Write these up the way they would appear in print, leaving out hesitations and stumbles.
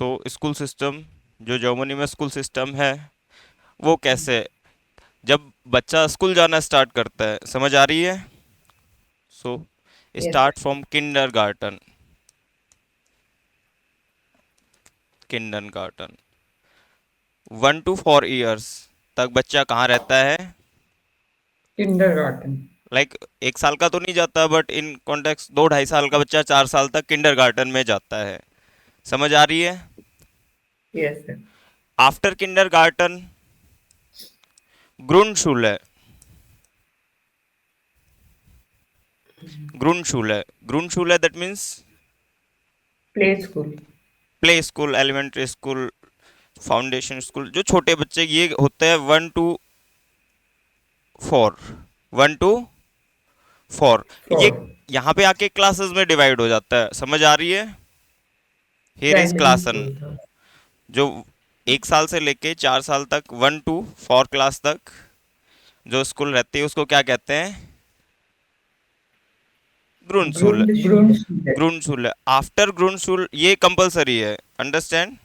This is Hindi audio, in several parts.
सो स्कूल सिस्टम, जो जर्मनी में स्कूल सिस्टम है वो कैसे, जब बच्चा स्कूल जाना स्टार्ट करता है, समझ आ रही है? सो Yes, start from kindergarten, kindergarten 1 to 4 years तक बच्चा कहाँ रहता है? kindergarten. लाइक 1 साल का तो नहीं जाता, बट इन कॉन्टेक्स्ट 2 ढाई साल का बच्चा 4 साल तक किंडरगार्टन में जाता है। समझ आ रही है? Yes, sir. आफ्टर किंडरगार्टन ग्रुंडशुले, ग्रुंडशुले, ग्रुंडशुले that means Play school. Play school, elementary school, foundation school. जो छोटे बच्चे ये होते हैं 1 to 4, 1 to 4, ये 4. यहाँ पे आके क्लासेस में डिवाइड हो जाता है। समझ आ रही है? Here is Primary Klaasen, school था. जो 1 साल से लेके 4 साल तक 1 to 4 क्लास तक जो स्कूल रहती है उसको क्या कहते हैं? ग्रुंडशुले, Grundschule. ग्रुंडशुले। आफ्टर ग्रुंडशुल ये कंपलसरी है, अंडरस्टैंड?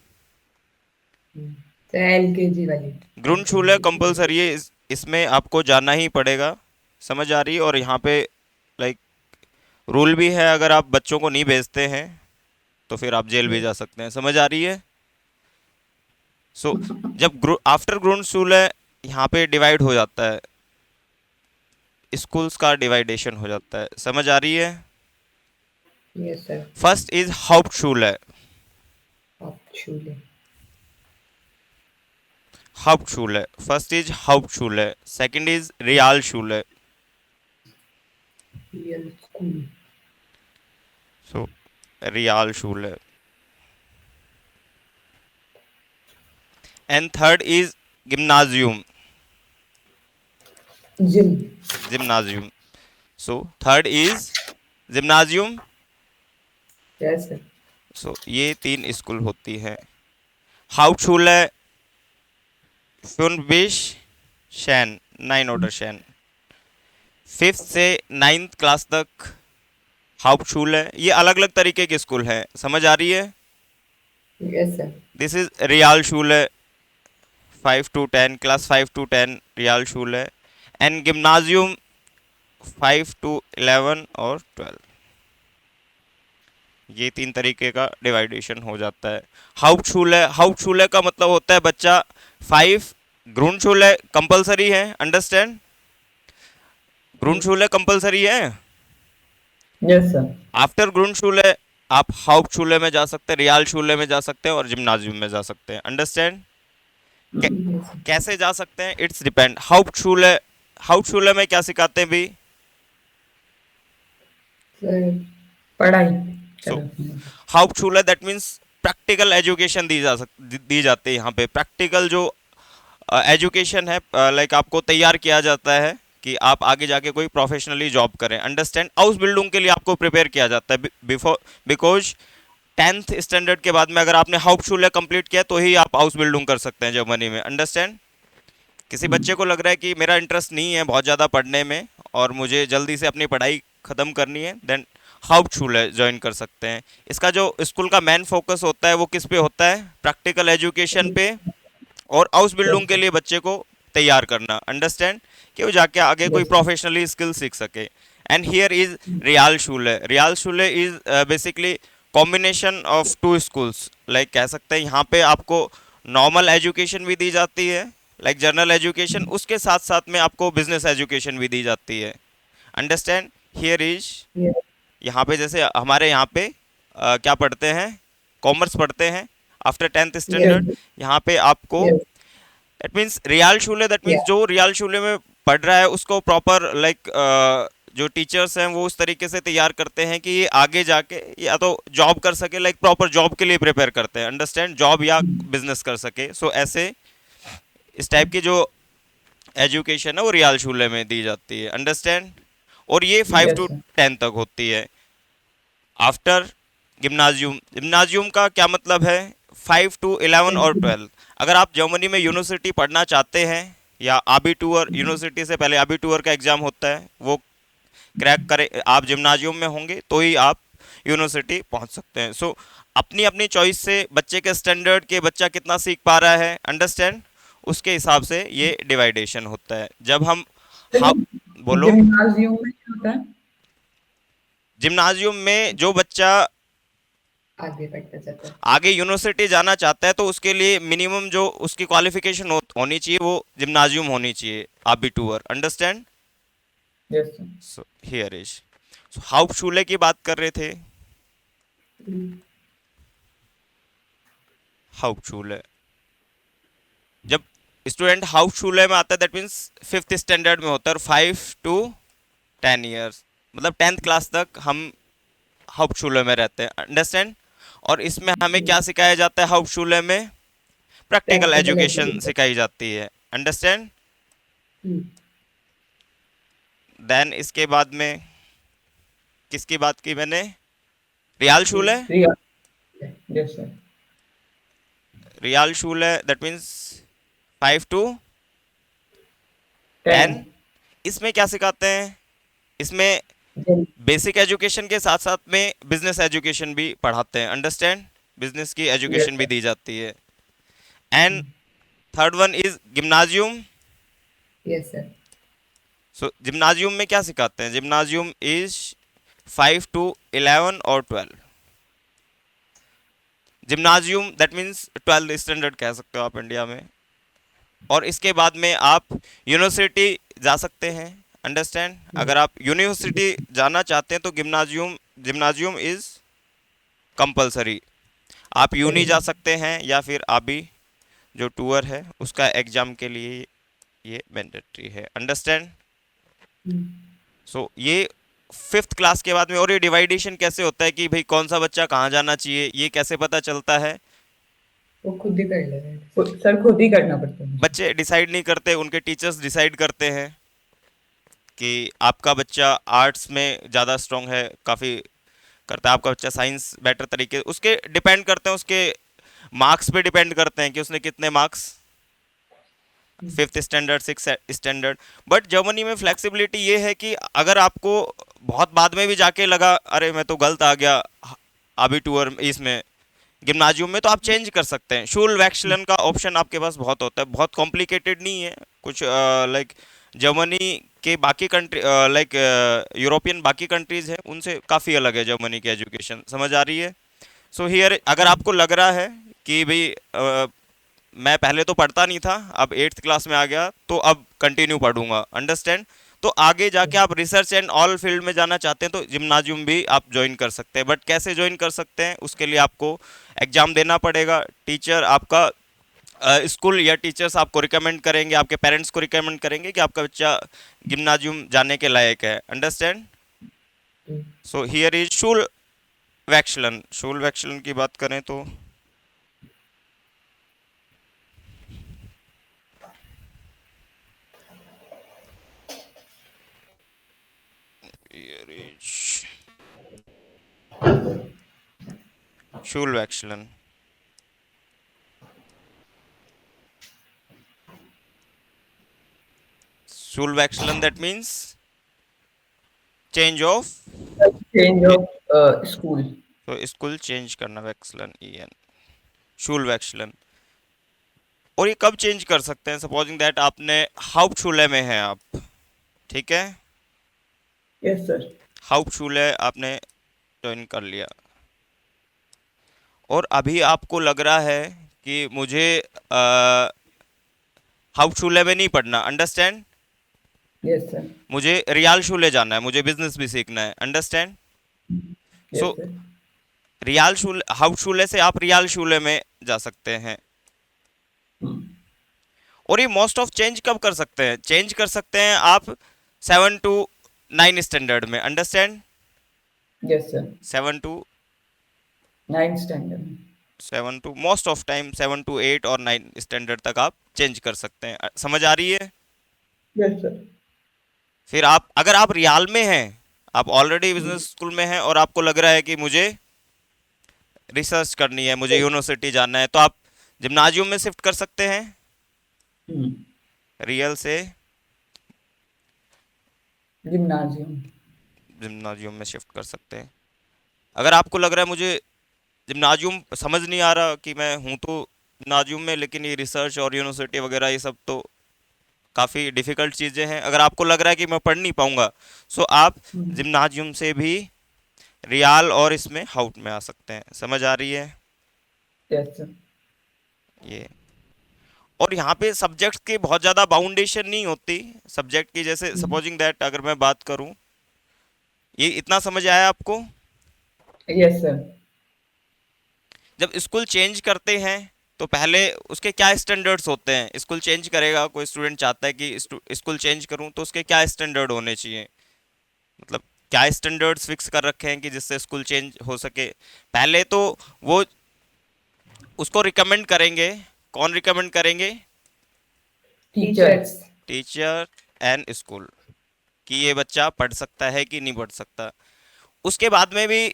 तो LKG वाली. ग्रुंडशुले कंपलसरी है, इसमें आपको जाना ही पड़ेगा। समझ आ रही है? और यहाँ पे लाइक रूल भी है, अगर आप बच्चों को नहीं भेजते हैं तो फिर आप जेल भी Yes. जा सकते हैं। समझ आ रही है? सो जब आफ्टर ग्रुंडशुले यहाँ पे डिवाइड हो जाता है, स्कूल्स का डिवाइडेशन हो जाता है। समझ आ रही है? Yes, sir. फर्स्ट इज हाउप्टशुले, Hauptschule. हाउप्टशुले, फर्स्ट इज हाउप्टशुले, सेकंड इज रियालशुले। Real school. सो रियालशुले, एंड थर्ड इज गिम्नाजियम, Gym. जिम्नाजियम। सो थर्ड इज जिम्नाजियम। Yes, sir. सो ये 3 स्कूल होती है। हाउप्टशुले, फुनबिश, शैन, 9 ऑर्डर शैन। फिफ्थ से 9th क्लास तक हाउप्टशुले। ये अलग अलग तरीके के स्कूल हैं। समझ आ रही है? Yes, sir. दिस इज रियाल शूले, 5 to 10, क्लास 5 to 10 रियाल शूले। एंड गिम्नाजियम 5 to 11 और 12। ये 3 तरीके का डिवाइडेशन हो जाता है। हाउप्टशुले, हाउप्टशुले का मतलब होता है बच्चा 5। ग्रुंडशुले कंपलसरी है, अंडरस्टैंड? Yes. ग्रुंडशुले कंपलसरी है। Yes, sir. आफ्टर ग्रुंडशुले आप हाउप्टशुले में जा सकते हैं, रियाल शूले में जा सकते हैं और जिम्नाजियम में जा सकते हैं, अंडरस्टैंड? Yes, sir. कैसे जा सकते हैं, इट्स डिपेंड। हाउप्टशुले, हाउप्टशुले में क्या सिखाते हैं भी? Sir, पढ़ाई सो चलो. हाउप्टशुले दैट मीन्स प्रैक्टिकल एजुकेशन दी जाती है। यहाँ पे प्रैक्टिकल जो एजुकेशन है, लाइक आपको तैयार किया जाता है कि आप आगे जाके कोई प्रोफेशनली जॉब करें, अंडरस्टैंड? हाउस बिल्डिंग के लिए आपको प्रिपेयर किया जाता है बिफोर, बिकॉज 10th स्टैंडर्ड के बाद में अगर आपने हाउप्टशुले कंप्लीट किया तो ही आप हाउस बिल्डिंग कर सकते हैं जर्मनी में, अंडरस्टैंड? किसी बच्चे को लग रहा है कि मेरा इंटरेस्ट नहीं है बहुत ज़्यादा पढ़ने में और मुझे जल्दी से अपनी पढ़ाई ख़त्म करनी है, देन हाउप्टशुले ज्वाइन कर सकते हैं। इसका जो स्कूल का मेन फोकस होता है वो किस पे होता है? प्रैक्टिकल एजुकेशन पे और हाउस बिल्डिंग के लिए बच्चे को तैयार करना, अंडरस्टैंड? कि वो जाके आगे कोई Yes, sir. प्रोफेशनली स्किल सीख सके। एंड हियर इज रियाल शूले, रियाल शूले is basically combination of 2 schools, like कह सकते हैं यहाँ पे आपको नॉर्मल एजुकेशन भी दी जाती है, लाइक जनरल एजुकेशन, उसके साथ साथ में आपको बिजनेस एजुकेशन भी दी जाती है, अंडरस्टैंड? Here is, Yes. यहाँ पे जैसे हमारे यहाँ पे क्या पढ़ते हैं, कॉमर्स पढ़ते हैं आफ्टर 10th स्टैंडर्ड। Yes. यहाँ पे आपको Yes. दैट मीन्स रियाल शूले, दैट मीन्स Yeah. जो रियाल शूले में पढ़ रहा है उसको प्रॉपर लाइक जो टीचर्स हैं वो उस तरीके से तैयार करते हैं कि ये आगे जाके या तो जॉब कर सके, लाइक प्रॉपर जॉब के लिए प्रिपेयर करते हैं, अंडरस्टैंड? जॉब या बिजनेस कर सके। सो ऐसे इस टाइप की जो एजुकेशन है वो रियाल शूले में दी जाती है, अंडरस्टैंड? और ये five Yes, two sir. Ten तक होती है। आफ्टर गिम्नाजियम, गिम्नाजियम का क्या मतलब है? 5 to 11 और 12। अगर आप जर्मनी में यूनिवर्सिटी पढ़ना चाहते हैं या आबी टूर, यूनिवर्सिटी से पहले आबी टूर का एग्ज़ाम होता है, वो क्रैक करें, आप जिम्नाजियम में होंगे तो ही आप यूनिवर्सिटी पहुंच सकते हैं। सो अपनी अपनी चॉइस से बच्चे के स्टैंडर्ड के बच्चा कितना सीख पा रहा है, अंडरस्टैंड, उसके हिसाब से ये डिवाइडेशन होता है। जब हम हाँ, बोलो। जिम्नाजियम में क्या होता है? जिम्नाजियम में जो बच्चा आगे बढ़ता जाता है। आगे यूनिवर्सिटी जाना चाहता है तो उसके लिए मिनिमम जो उसकी क्वालिफिकेशन होनी चाहिए वो जिम्नाजियम होनी चाहिए, आबिटूर, understand. Yes sir. So here is, so हाउपशूले की बात कर रहे थे। हाउपशूले, जब स्टूडेंट हाउपशूले में आता है दैट मीन्स फिफ्थ स्टैंडर्ड में होता है, और 5 to 10 ईयर्स, मतलब 10th क्लास तक हम हाउपशूले में रहते हैं, अंडरस्टैंड। और इसमें हमें क्या सिखाया जाता है हाउपशूले में? Practical practical education education. सिखाई जाती है, अंडरस्टैंड। देन इसके बाद में किसकी बात की मैंने? रियाल शूले। रिया। Yes sir. रियाल शूले दैट मीन्स 5 to 10। 10। इसमें क्या सिखाते हैं? इसमें बेसिक एजुकेशन के साथ साथ में बिजनेस एजुकेशन भी पढ़ाते हैं, अंडरस्टैंड। बिजनेस की यस एजुकेशन भी सर। दी जाती है। एंड थर्ड वन इज गिम्नाजियम। Yes sir. सो जिम्नाजियम में क्या सिखाते हैं? जिम्नाजियम इज 5 to 11 और 12। Gymnasium that means 12th standard कह सकते हो आप इंडिया में। और इसके बाद में आप यूनिवर्सिटी जा सकते हैं, अंडरस्टैंड। अगर आप यूनिवर्सिटी जाना चाहते हैं तो गिम्नाजियम जिम्नाजियम इज कंपलसरी। आप यूनी जा सकते हैं या फिर अभी जो टूर है उसका एग्जाम के लिए ये मैंडेटरी है, अंडरस्टैंड। सो ये फिफ्थ क्लास के बाद में। और ये डिवाइडेशन कैसे होता है कि भाई कौन सा बच्चा कहाँ जाना चाहिए, ये कैसे पता चलता है? वो खुद ही कर ले रहे हैं सर, खुद ही करना पड़ता है मुझे। बच्चे डिसाइड नहीं करते, उनके टीचर्स डिसाइड करते हैं कि आपका बच्चा आर्ट्स में ज़्यादा स्ट्रांग है, काफ़ी करता है, आपका बच्चा साइंस बेटर तरीके, उसके डिपेंड करते हैं, उसके मार्क्स पे डिपेंड करते हैं कि उसने कितने marks, fifth standard, six standard. But Germany में फ्लेक्सिबिलिटी ये है कि अगर आपको बहुत बाद में भी जाके लगा अरे मैं तो गलत आ गया अभी टूर इसमें गिम्नाजियम में, तो आप चेंज कर सकते हैं। शूल वैक्सलन का ऑप्शन आपके पास बहुत होता है, बहुत कॉम्प्लिकेटेड नहीं है कुछ। लाइक जर्मनी के बाकी कंट्री, लाइक यूरोपियन बाकी कंट्रीज है उनसे काफ़ी अलग है जर्मनी की एजुकेशन, समझ आ रही है? सो हियर अगर आपको लग रहा है कि भाई मैं पहले तो पढ़ता नहीं था, अब 8th क्लास में आ गया तो अब कंटिन्यू पढ़ूंगा, अंडरस्टैंड, तो आगे जाके आप रिसर्च एंड ऑल फील्ड में जाना चाहते हैं तो जिम्नाजियम भी आप ज्वाइन कर सकते हैं। बट कैसे ज्वाइन कर सकते हैं? उसके लिए आपको एग्जाम देना पड़ेगा। टीचर आपका स्कूल या टीचर्स आपको रिकमेंड करेंगे, आपके पेरेंट्स को रिकमेंड करेंगे कि आपका बच्चा जिम्नाजियम जाने के लायक है, अंडरस्टैंड। सो हियर इज शूल वैक्सलन। शूल वैक्सलन की बात करें तो here is Schulwechseln. Schulwechseln that means change of, change of school. तो स्कूल चेंज करना, वैक्सलन ई एन, शूल वैक्सलन। और ये कब चेंज कर सकते हैं? सपोजिंग दैट आपने हाउपशूले में है आप, ठीक है, यस सर। हाउपशूले आपने ज्वाइन कर लिया और अभी आपको लग रहा है कि मुझे हाउपशूले में नहीं पढ़ना, अंडरस्टैंड, यस सर। मुझे रियाल शूले जाना है, मुझे बिजनेस भी सीखना है, अंडरस्टैंड। Yes so sir. रियाल शूले, हाउपशूले से आप रियाल शूले में जा सकते हैं। और ये मोस्ट ऑफ चेंज कब कर सकते हैं? चेंज कर सकते हैं आप 7 to 9 स्टैंडर्ड में, understand. Yes sir. 7 to 9th standard में। 7 to most of time 7 to 8 और 9 स्टैंडर्ड तक आप चेंज कर सकते हैं, समझ आ रही है? Yes sir. फिर आप अगर आप रियाल में हैं, आप ऑलरेडी बिजनेस स्कूल में हैं और आपको लग रहा है कि मुझे रिसर्च करनी है, मुझे यूनिवर्सिटी जाना है, तो आप जिम्नाजियम में शिफ्ट कर सकते हैं, रियल से जिम्नाजियम। जिम्नाजियम में शिफ्ट कर सकते हैं। अगर आपको लग रहा है मुझे जिम्नाजियम समझ नहीं आ रहा कि मैं हूँ तो जिम्नाजियम में, लेकिन ये रिसर्च और यूनिवर्सिटी वगैरह ये सब तो काफ़ी डिफ़िकल्ट चीज़ें हैं, अगर आपको लग रहा है कि मैं पढ़ नहीं पाऊंगा, सो आप जिम्नाजियम से भी रियाल और इसमें हाउट में आ सकते हैं। समझ आ रही है यस सर। ये? और यहाँ पे सब्जेक्ट की बहुत ज़्यादा बाउंडेशन नहीं होती सब्जेक्ट की, जैसे सपोजिंग दैट अगर मैं बात करूँ, ये इतना समझ आया आपको? Yes sir. जब स्कूल चेंज करते हैं तो पहले उसके क्या स्टैंडर्ड्स होते हैं? स्कूल चेंज करेगा, कोई स्टूडेंट चाहता है कि स्कूल चेंज करूं, तो उसके क्या स्टैंडर्ड होने चाहिए? मतलब क्या स्टैंडर्ड्स फिक्स कर रखे हैं कि जिससे स्कूल चेंज हो सके? पहले तो वो उसको रिकमेंड करेंगे। कौन रिकमेंड करेंगे? टीचर्स। टीचर एंड स्कूल, कि ये बच्चा पढ़ सकता है कि नहीं पढ़ सकता। उसके बाद में भी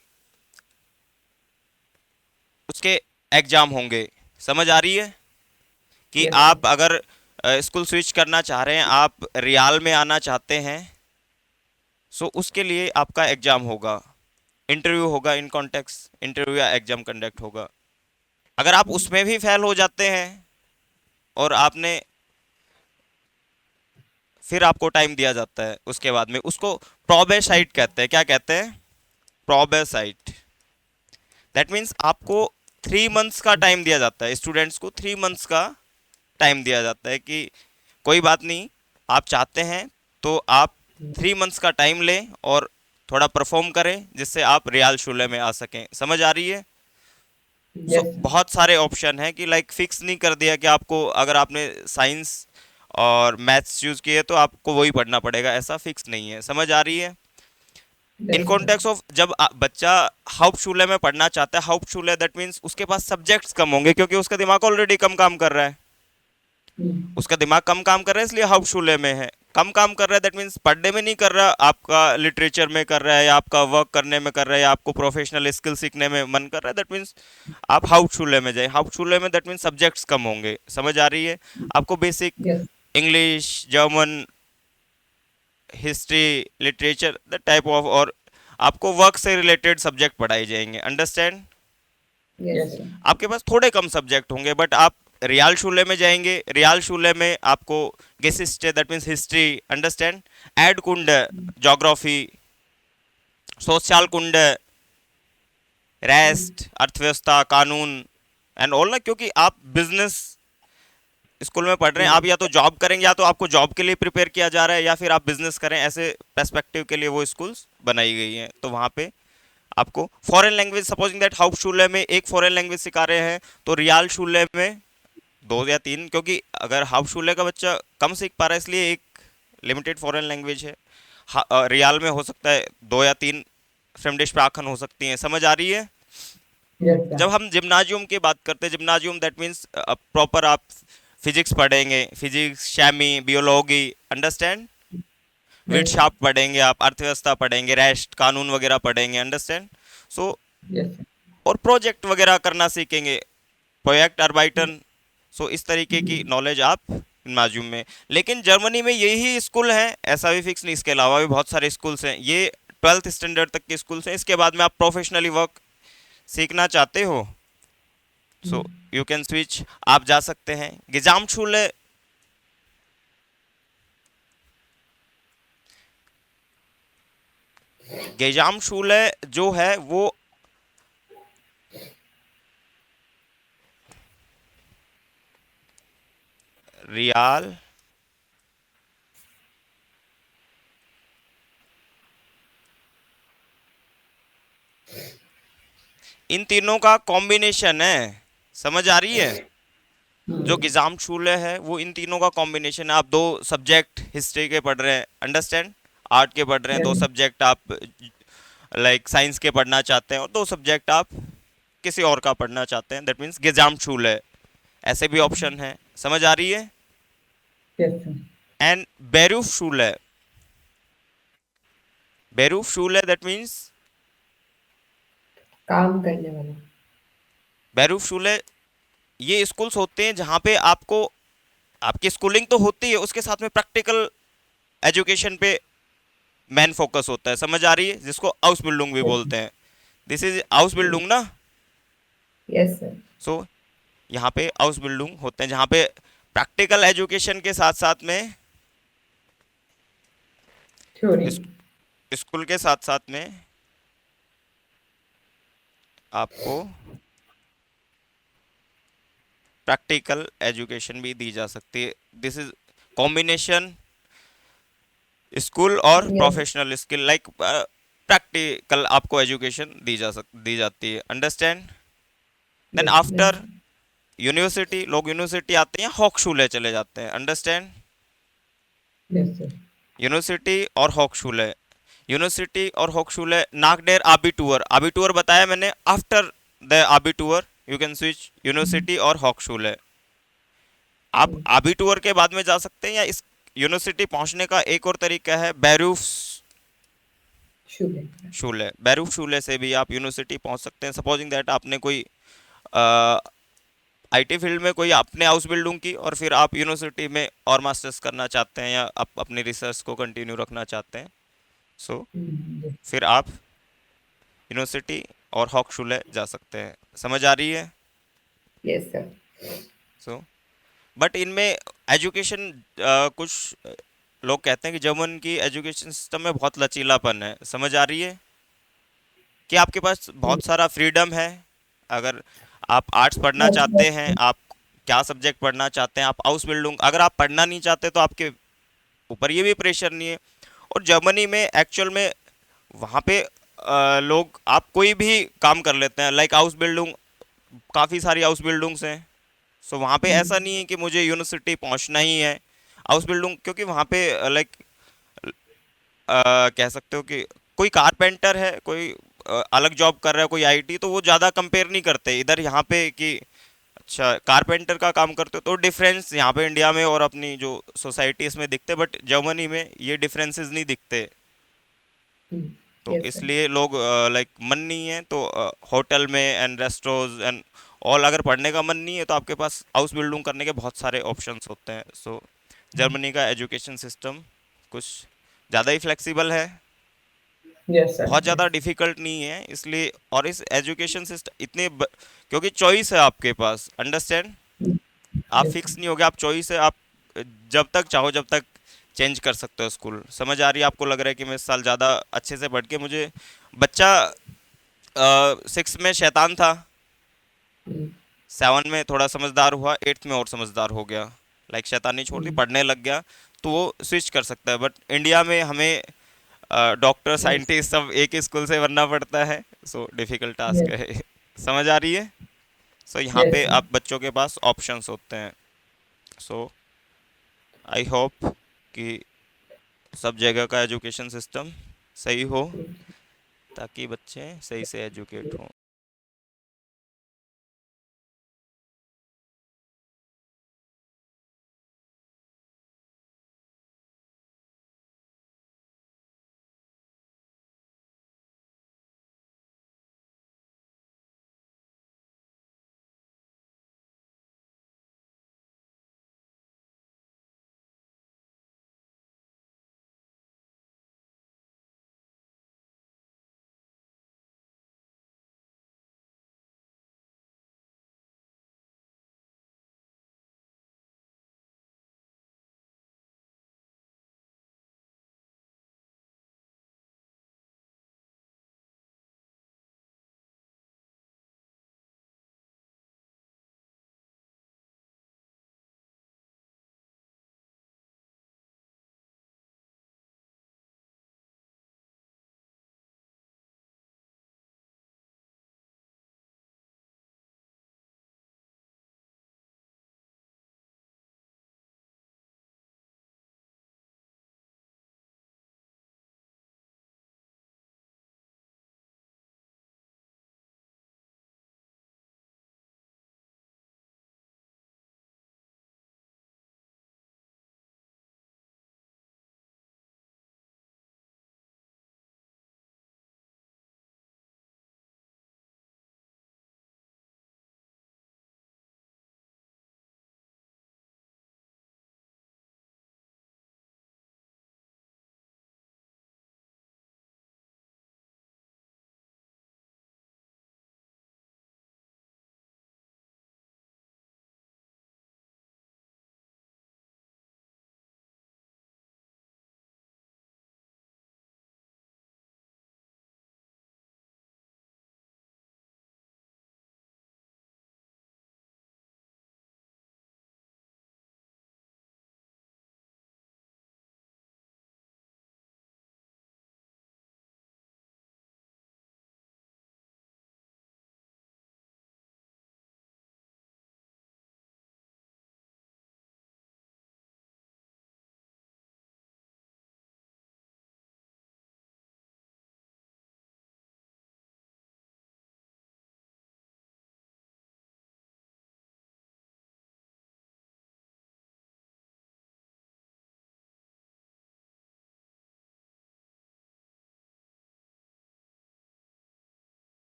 उसके एग्जाम होंगे। समझ आ रही है कि यस आप सर। अगर स्कूल स्विच करना चाह रहे हैं, आप रियाल में आना चाहते हैं, सो उसके लिए आपका एग्जाम होगा, इंटरव्यू होगा, इन कॉन्टेक्स इंटरव्यू या एग्जाम कंडक्ट होगा। अगर आप उसमें भी फेल हो जाते हैं और आपने, फिर आपको टाइम दिया जाता है उसके बाद में, उसको प्रोबेसाइट कहते हैं। क्या कहते हैं? प्रोबेसाइट। दैट मीन्स आपको 3 मंथ्स का टाइम दिया जाता है, स्टूडेंट्स को 3 मंथ्स का टाइम दिया जाता है कि कोई बात नहीं, आप चाहते हैं तो आप 3 मंथ्स का टाइम लें और थोड़ा परफॉर्म करें जिससे आप रियाल शूले में आ सकें। समझ आ रही है? सो यस बहुत सारे ऑप्शन हैं कि लाइक फिक्स नहीं कर दिया कि आपको, अगर आपने साइंस और मैथ्स चूज किए तो आपको वही पढ़ना पड़ेगा, ऐसा फिक्स नहीं है। समझ आ रही है? In yes sir. Context of जब बच्चा हाउपशूले में पढ़ना चाहता है, हाउपशूले दैट मीन्स उसके पास सब्जेक्ट्स कम होंगे क्योंकि उसका दिमाग ऑलरेडी कम काम कर रहा है। उसका दिमाग कम काम कर रहा है इसलिए हाउपशूले में है। कम काम कर रहा है दैट मीन्स पढ़ने में नहीं कर रहा, आपका लिटरेचर में कर रहा है या आपका वर्क करने में कर रहा है या आपको प्रोफेशनल स्किल सीखने में मन कर रहा है, दैट मीन्स आप हाउपशूले में जाए। हाउपशूले में दैट मीन्स सब्जेक्ट्स कम होंगे। समझ आ रही है? आपको basic yes English, German, history, literature the type of, और आपको वर्क से रिलेटेड सब्जेक्ट पढ़ाए जाएंगे। अंडरस्टैंड? Yes sir. आपके पास थोड़े कम सब्जेक्ट होंगे, बट आप रियाल शूले में जाएंगे, रियाल शूले में आपको गेसिस्टे दैट मीन्स हिस्ट्री, अंडरस्टैंड, एड कुंड, ज्योग्राफी, सोशल कुंड, रेस्ट, अर्थव्यवस्था, कानून एंड ऑल ना, क्योंकि आप बिजनेस स्कूल में पढ़ रहे हैं, आप या तो जॉब करेंगे, या तो आपको जॉब के लिए प्रिपेयर किया जा रहा है, या फिर आप बिजनेस करें, ऐसे पर्सपेक्टिव के लिए वो स्कूल्स बनाई गई हैं। तो वहाँ पे आपको फॉरेन लैंग्वेज, सपोजिंग दैट हाउस शूले में एक फॉरेन लैंग्वेज सिखा रहे हैं, तो रियाल शूले में 2 या 3, क्योंकि अगर हाउस शूले का बच्चा कम सीख पा रहा है इसलिए एक लिमिटेड फॉरेन लैंग्वेज है। रियाल में हो सकता है 2 या 3 फ्रेमडिश प्राखन हो सकती हैं। समझ आ रही है? Yes sir. जब हम जिम्नाजियम की बात करते हैं, जिम्नाजियम दैट मीन्स प्रॉपर आप फिजिक्स पढ़ेंगे, फिजिक्स, शैमी, बियोलॉजी, अंडरस्टैंड, यस विटशाप पढ़ेंगे, आप अर्थव्यवस्था पढ़ेंगे, रेस्ट, कानून वगैरह पढ़ेंगे, अंडरस्टैंड। सो यस और प्रोजेक्ट वगैरह करना सीखेंगे, प्रोजेक्ट अर्बाइटन। सो इस तरीके की नॉलेज आप जिम्नाजियम में। लेकिन जर्मनी में यही स्कूल हैं, ऐसा भी फिक्स नहीं, इसके अलावा भी बहुत सारे स्कूल्स हैं। ये 12th स्टैंडर्ड तक के स्कूल्स हैं। इसके बाद में आप प्रोफेशनली वर्क सीखना चाहते हो, सो यू कैन स्विच, आप जा सकते हैं गिजाम छूले। गेजाम शूले जो है वो रियाल, इन तीनों का कॉम्बिनेशन है। समझ आ रही है? जो गिजाम शूले है वो इन तीनों का कॉम्बिनेशन है। आप 2 सब्जेक्ट हिस्ट्री के पढ़ रहे हैं, अंडरस्टैंड, आर्ट के पढ़ रहे हैं, 2 सब्जेक्ट आप लाइक साइंस के पढ़ना चाहते हैं, और 2 सब्जेक्ट आप किसी और का पढ़ना चाहते हैं, दैट मीन्स गिजाम शूले। ऐसे भी ऑप्शन है। समझ आ रही है? Yes sir. एंड बेरूफ शूले, बेरूफ शूले दैट मीन्स, काम करने वाला। बेरूफ शूले ये स्कूल्स होते हैं जहाँ पे आपको, आपकी स्कूलिंग तो होती है, उसके साथ में प्रैक्टिकल एजुकेशन पे मेन फोकस होता है। समझ आ रही है? जिसको हाउस बिल्डिंग भी यस बोलते हैं। दिस इज हाउस बिल्डिंग ना। Yes sir. सो यहाँ पे हाउस बिल्डिंग होते हैं जहाँ पे प्रैक्टिकल एजुकेशन के साथ साथ में थ्योरी। इस, स्कूल के साथ साथ में आपको प्रैक्टिकल एजुकेशन भी दी जा सकती है। दिस इज कॉम्बिनेशन स्कूल और yes. Professional skill like practical आपको एजुकेशन दी जाती है। Understand. Then yes yes. After university लोग यूनिवर्सिटी आते हैं हॉक्सशूले चले जाते हैं। अंडरस्टैंड। Yes sir. यूनिवर्सिटी और हॉक्सशूले, यूनिवर्सिटी और हॉक्सशूले नागडेर आबिटूर, आबिटूर बताया मैंने। आफ्टर द आबिटूर यू कैन स्विच यूनिवर्सिटी और हॉक्सशूले। आप आबिटूर के बाद में जा सकते हैं, या इस यूनिवर्सिटी पहुंचने का एक और तरीका है बैरूफ शूले। शूले। बैरूफ शूले से भी आप यूनिवर्सिटी पहुंच सकते हैं। सपोजिंग दैट आपने कोई आईटी फील्ड में कोई आपने हाउस बिल्डिंग की और फिर आप यूनिवर्सिटी में और मास्टर्स करना चाहते हैं या आप अपनी रिसर्च को कंटिन्यू रखना चाहते हैं, सो फिर आप यूनिवर्सिटी और हॉक्सशूले जा सकते हैं। समझ आ रही है। Yes sir. सो बट इनमें एजुकेशन कुछ लोग कहते हैं कि जर्मन की एजुकेशन सिस्टम में बहुत लचीलापन है। समझ आ रही है कि आपके पास बहुत सारा फ्रीडम है। अगर आप आर्ट्स पढ़ना चाहते हैं, आप क्या सब्जेक्ट पढ़ना चाहते हैं, आप हाउस बिल्डिंग, अगर आप पढ़ना नहीं चाहते तो आपके ऊपर ये भी प्रेशर नहीं है। और जर्मनी में एक्चुअल में वहाँ पे लोग आप कोई भी काम कर लेते हैं लाइक हाउस बिल्डिंग। काफ़ी सारी हाउस बिल्डिंग्स हैं। सो वहाँ पे ऐसा नहीं है कि मुझे यूनिवर्सिटी पहुँचना ही है। हाउस बिल्डिंग क्योंकि वहाँ पे लाइक कह सकते हो कि कोई कारपेंटर है, कोई अलग जॉब कर रहा है, कोई आईटी, तो वो ज़्यादा कंपेयर नहीं करते इधर यहाँ पे कि अच्छा कारपेंटर का काम करते हो। तो डिफरेंस यहाँ पे इंडिया में और अपनी जो सोसाइटी इसमें दिखते, बट जर्मनी में ये डिफरेंसेस नहीं दिखते। तो यस सर। इसलिए लोग लाइक मन नहीं है तो होटल में एंड रेस्टोरेंट एंड ऑल, अगर पढ़ने का मन नहीं है तो आपके पास हाउस बिल्डिंग करने के बहुत सारे ऑप्शंस होते हैं। सो जर्मनी का एजुकेशन सिस्टम कुछ ज़्यादा ही फ्लेक्सिबल है, यस सर। बहुत ज़्यादा यस। डिफिकल्ट नहीं है इसलिए। और इस एजुकेशन सिस्टम क्योंकि चॉइस है आपके पास। अंडरस्टैंड। आप यस फिक्स नहीं हो गया, आप चॉइस है, आप जब तक चाहो जब तक चेंज कर सकते हो स्कूल। समझ आ रही है आपको। लग रहा है कि मैं इस साल ज़्यादा अच्छे से पढ़ के मुझे बच्चा 6 में शैतान था, सर। 7 में थोड़ा समझदार हुआ, 8th में और समझदार हो गया। लाइक शैतानी छोड़ दी, पढ़ने लग गया, तो वो स्विच कर सकता है। बट इंडिया में हमें डॉक्टर यस साइंटिस्ट सब एक ही स्कूल से बनना पड़ता है। सो डिफिकल्ट टास्क यस है। समझ आ रही है। सो यहाँ यस पे सर। आप बच्चों के पास ऑप्शंस होते हैं। सो आई होप कि सब जगह का एजुकेशन सिस्टम सही हो ताकि बच्चे सही से एजुकेट हों।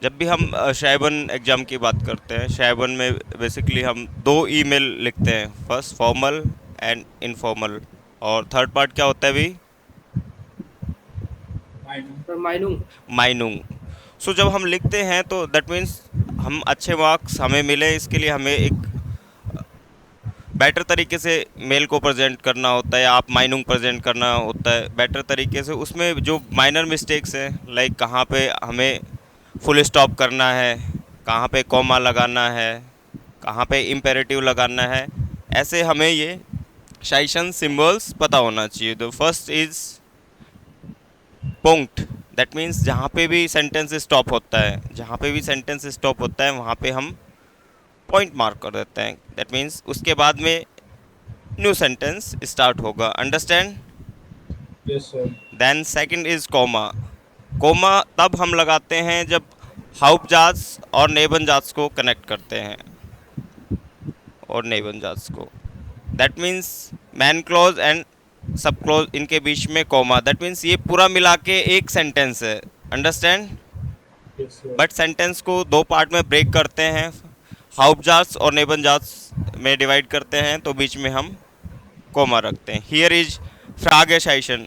जब भी हम शाइबन एग्ज़ाम की बात करते हैं, शाइबन में बेसिकली हम दो ईमेल लिखते हैं, फर्स्ट फॉर्मल एंड इनफॉर्मल, और थर्ड पार्ट क्या होता है भी? माइनू। माइनूंग। सो जब हम लिखते हैं तो दैट मीन्स हम अच्छे मार्क्स हमें मिले, इसके लिए हमें एक बेटर तरीके से मेल को प्रेजेंट करना होता है, या आप माइनूंग प्रेजेंट करना होता है बेटर तरीके से। उसमें जो माइनर मिस्टेक्स हैं, लाइक कहाँ पे हमें फुल स्टॉप करना है, कहाँ पे कॉमा लगाना है, कहाँ पे इम्पेरेटिव लगाना है, ऐसे हमें ये शाइशन सिंबल्स पता होना चाहिए। तो फर्स्ट इज पुंक्ट, दैट मीन्स जहाँ पे भी सेंटेंस स्टॉप होता है, जहाँ पे भी सेंटेंस स्टॉप होता है वहाँ पे हम पॉइंट मार्क कर देते हैं। दैट मीन्स उसके बाद में न्यू सेंटेंस स्टार्ट होगा। Understand? Yes, sir. Then second is comma. Comma तब हम लगाते हैं जब हाउपजाज और नेबनजाज को कनेक्ट करते हैं, और नेबनजाज को, that means man clause and sub clause, इनके बीच में कोमा, दैट मीन्स ये पूरा मिला के एक सेंटेंस है। Understand? Yes, sir. But sentence को दो पार्ट में ब्रेक करते हैं, हाउपजाज और नेबनजाज में डिवाइड करते हैं, तो बीच में हम कोमा रखते हैं। हियर इज फ्रागेशाइशन,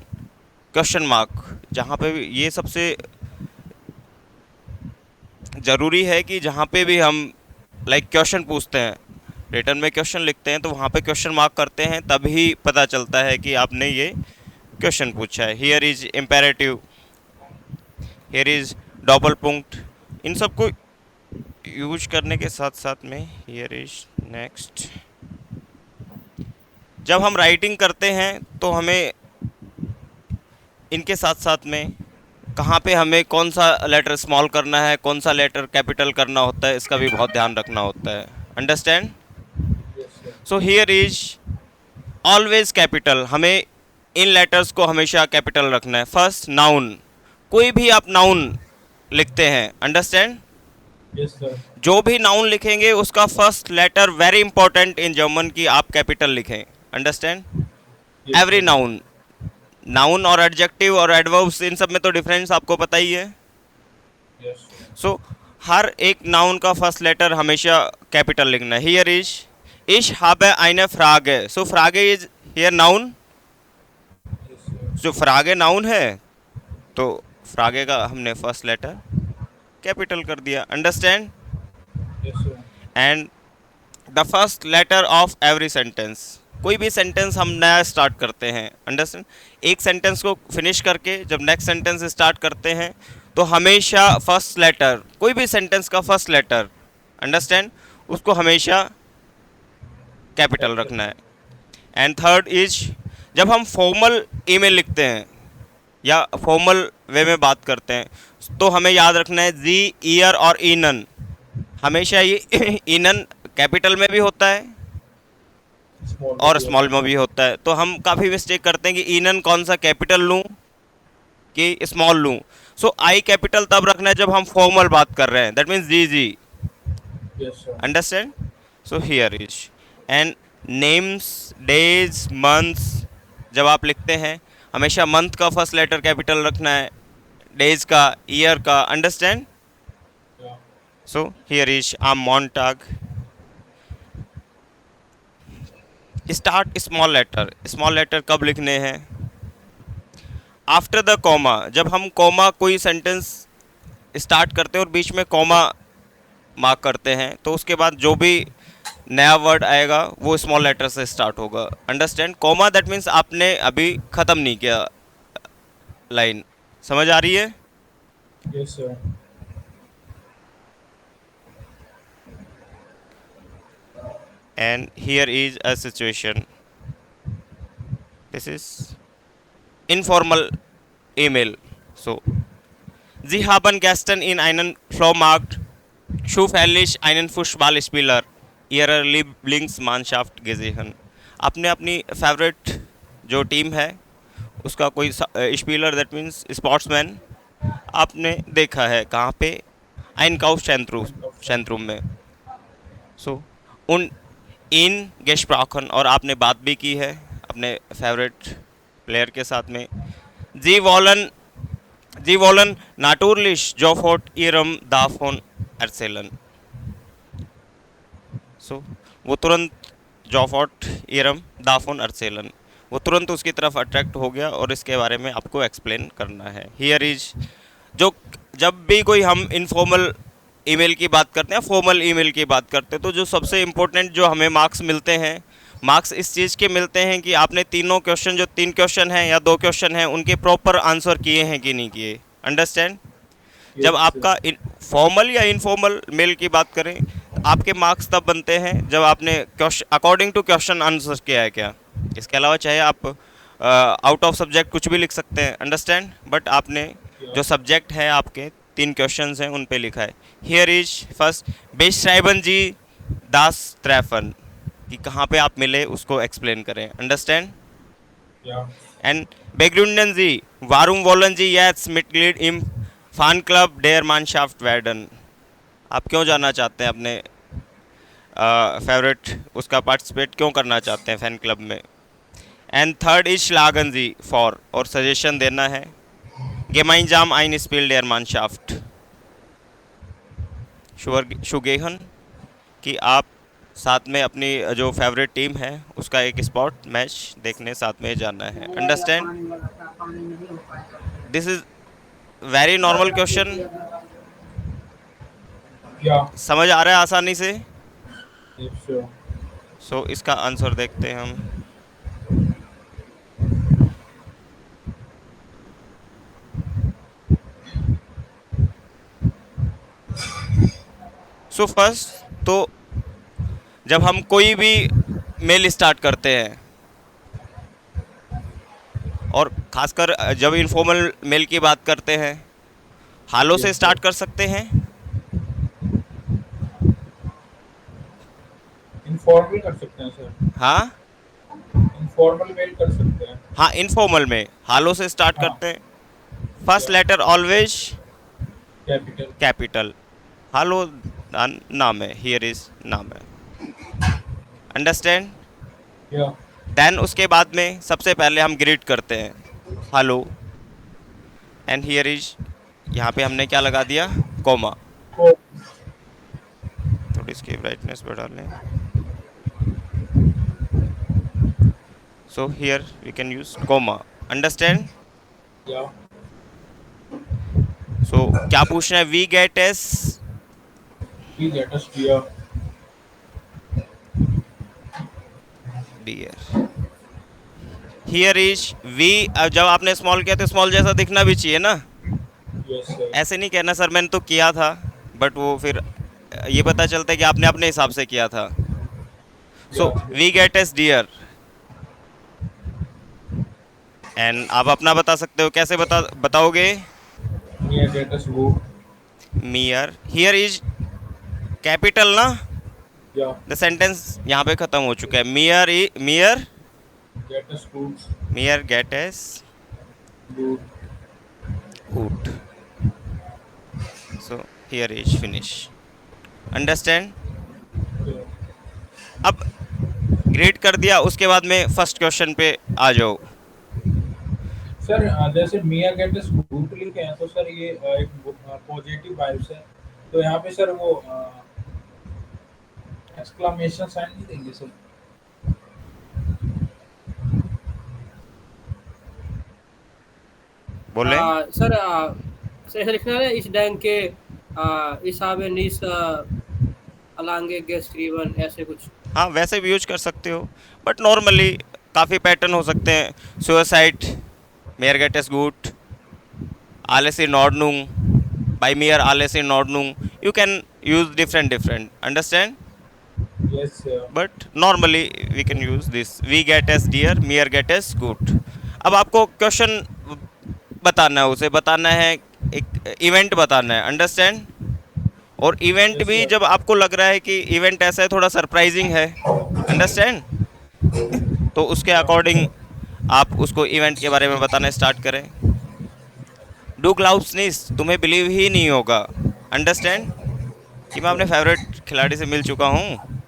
क्वेश्चन मार्क, जहाँ पे भी ये सबसे ज़रूरी है कि जहाँ पे भी हम लाइक क्वेश्चन पूछते हैं, रिटर्न में क्वेश्चन लिखते हैं, तो वहाँ पे क्वेश्चन मार्क करते हैं, तभी पता चलता है कि आपने ये क्वेश्चन पूछा है। Here is imperative, here is double पुंक्ट, इन सबको यूज करने के साथ साथ में हियर इज नेक्स्ट। जब हम राइटिंग करते हैं तो हमें इनके साथ साथ में कहाँ पे हमें कौन सा लेटर स्मॉल करना है, कौन सा लेटर कैपिटल करना होता है, इसका भी बहुत ध्यान रखना होता है। Understand? Yes, sir. So here is always capital, हमें इन लेटर्स को हमेशा कैपिटल रखना है। फर्स्ट नाउन, कोई भी आप नाउन लिखते हैं, अंडरस्टैंड, Yes, sir. जो भी नाउन लिखेंगे उसका first letter very important in German की आप कैपिटल लिखें। Understand? Yes, every sir. Noun, noun और एडजेक्टिव और एडवर्ब्स, इन सब में तो डिफरेंस आपको पता ही है। Yes, sir. सो हर एक नाउन का फर्स्ट लेटर हमेशा कैपिटल लिखना है। हियर इज इश habe eine Frage, सो फ्रागे is here noun, Yes, sir. जो फ्रागे नाउन है तो फ्रागे का हमने फर्स्ट लेटर कैपिटल कर दिया। Understand? Yes, sir. And the first letter of every sentence, कोई भी सेंटेंस हम नया स्टार्ट करते हैं, अंडरस्टैंड, एक सेंटेंस को फिनिश करके जब नेक्स्ट सेंटेंस स्टार्ट करते हैं तो हमेशा फर्स्ट लेटर, कोई भी सेंटेंस का फर्स्ट लेटर, अंडरस्टैंड, उसको हमेशा कैपिटल रखना है। एंड थर्ड इज जब हम फॉर्मल ईमेल लिखते हैं या फॉर्मल वे में बात करते हैं तो हमें याद रखना है जी, ईयर और इनन, हमेशा ये इनन कैपिटल में भी होता है Small. और स्मॉल में भी होता है। तो हम काफ़ी मिस्टेक करते हैं कि इनन कौन सा कैपिटल लूँ कि स्मॉल लूँ। सो आई कैपिटल तब रखना है जब हम फॉर्मल बात कर रहे हैं, दैट मीन्स जी जी। Yes, sir. Understand? So here is and names, days, months, जब आप लिखते हैं हमेशा मंथ का फर्स्ट लेटर कैपिटल रखना है, डेज का, ईयर का। Understand? Yeah. So here is आम मॉन्टाग। Start small letter, small letter कब लिखने हैं? आफ्टर द कॉमा, जब हम कॉमा कोई सेंटेंस स्टार्ट करते हैं और बीच में कॉमा मार्क करते हैं तो उसके बाद जो भी नया वर्ड आएगा वो स्मॉल लेटर से स्टार्ट होगा। अंडरस्टैंड? कॉमा दैट मीन्स आपने अभी ख़त्म नहीं किया लाइन, समझ आ रही है? Yes, sir. And here is a situation, this is informal email. So Sie haben gestern in einen Flohmarkt zufällig einen Fußballspieler ihrer Lieblingsmannschaft gesehen. आपने अपनी फेवरेट जो टीम है उसका कोई स्पीलर, दैट मीन्स स्पोर्ट्समैन, आपने देखा है कहाँ पे? Einkaufszentrum में। सो उन इन gesprochen, और आपने बात भी की है अपने फेवरेट प्लेयर के साथ में। Sie wollen natürlich sofort ihrem davon erzählen. सो वो तुरंत जॉफॉट इरम दाफोन अर्सेलन, वो तुरंत उसकी तरफ अट्रैक्ट हो गया और इसके बारे में आपको एक्सप्लेन करना है। हियर इज जो जब भी कोई हम इनफॉर्मल ईमेल की बात करते हैं, फॉर्मल ईमेल की बात करते हैं, तो जो सबसे इम्पोर्टेंट जो हमें मार्क्स मिलते हैं, मार्क्स इस चीज़ के मिलते हैं कि आपने तीनों क्वेश्चन, जो 3 क्वेश्चन हैं या 2 क्वेश्चन हैं, उनके प्रॉपर आंसर किए हैं कि नहीं किए। अंडरस्टैंड? जब Yes, sir. आपका फॉर्मल या इनफॉर्मल मेल की बात करें, तो आपके मार्क्स तब बनते हैं जब आपने question according to question answer किया है क्या। इसके अलावा चाहे आप आउट ऑफ सब्जेक्ट कुछ भी लिख सकते हैं, अंडरस्टैंड, बट आपने जो सब्जेक्ट है आपके 3 क्वेश्चंस हैं उन पे लिखा है। हियर इज फर्स्ट बेश्राइबन जी दास ट्रैफन, कि कहाँ पे आप मिले उसको एक्सप्लेन करें, अंडरस्टैंड। Yeah. एंड बेग्रुंडन जी वारुम वॉलन जी यस मिटग्लिड इम फैन क्लब डेयर मानशाफ्ट वैडन, आप क्यों जाना चाहते हैं अपने फेवरेट उसका पार्टिसिपेट क्यों करना चाहते हैं फैन क्लब में। एंड थर्ड इज श्लागन जी फॉर, और सजेशन देना है गेमाइंजाम आइन स्पिल डेयर मानशाफ्ट शुगेहन, कि आप साथ में अपनी जो फेवरेट टीम है उसका एक स्पॉट मैच देखने साथ में जाना है, understand. This is very normal question, Yeah. समझ आ रहा है आसानी से। Yes, sir. सो इसका आंसर देखते हैं हम। सो फर्स्ट तो जब हम कोई भी मेल स्टार्ट करते हैं, और खासकर जब इनफॉर्मल मेल की बात करते हैं, हालो से Yes, स्टार्ट sir. कर सकते हैं। Informal कर सकते हैं सर, हाँ informal मेल कर सकते हैं। हाँ, इनफॉर्मल में हालो से स्टार्ट हाँ, करते हैं। First Yeah. Letter always Capital. Capital, हालो नाम है, हियर इज नाम है, अंडरस्टैंड। Yeah. देन उसके बाद में सबसे पहले हम ग्रीट करते हैं हेलो, एंड हियर इज, यहाँ पे हमने क्या लगा दिया, कोमा। Oh, थोड़ी इसकी ब्राइटनेस बढ़ा लें। So here we can use comma, understand. yeah. So क्या पूछना है, वी गेट एस We get us dear. डियर, हियर इज वी। जब आपने स्मॉल किया तो स्मॉल जैसा दिखना भी चाहिए ना, Yes, sir. ऐसे नहीं कहना सर मैंने तो किया था, बट वो फिर ये पता चलता है कि आपने अपने हिसाब से किया था। So Yeah. वी गेट एस डियर, एंड आप अपना बता सकते हो, कैसे बताओगे। Near get us good. मियर, हियर इज कैपिटल ना, Yeah. द सेंटेंस यहाँ पे खत्म हो चुका है। मियर मियर Get us good. मियर गेट एस Good. गुड, so here is finish, understand. Yeah. अब ग्रेड कर दिया, उसके बाद में फर्स्ट क्वेश्चन पे आ जाओ। सर जैसे मिया गेट अस गुड लिखे हैं तो सर ये एक पॉजिटिव वाइब्स है, तो यहाँ पे सर वो एक्सक्लेमेशन साइन नहीं देंगे सर? बोले सर सर ऐसा लिखना है इस डैंग के इस habe nicht अलांगे गेस्ट्रीवन ऐसे कुछ। हाँ, वैसे भी यूज कर सकते हो, बट नॉर्मली काफ़ी पैटर्न हो सकते हैं। सुसाइड मेयर गेट एस गुड, alles in Ordnung, by mir alles in Ordnung, you can use different, understand, yes sir. but normally we can use this we get as dear, mir get as good। अब आपको क्वेश्चन बताना है, उसे बताना है, एक इवेंट बताना है, अंडरस्टैंड। और इवेंट Yes, भी sir. जब आपको लग रहा है कि इवेंट ऐसा है थोड़ा सरप्राइजिंग है, अंडरस्टैंड, तो उसके अकॉर्डिंग आप उसको इवेंट के बारे में बताना स्टार्ट करें। डू ग्लाउस नीस, तुम्हें बिलीव ही नहीं होगा, अंडरस्टैंड, कि मैं अपने फेवरेट खिलाड़ी से मिल चुका हूँ।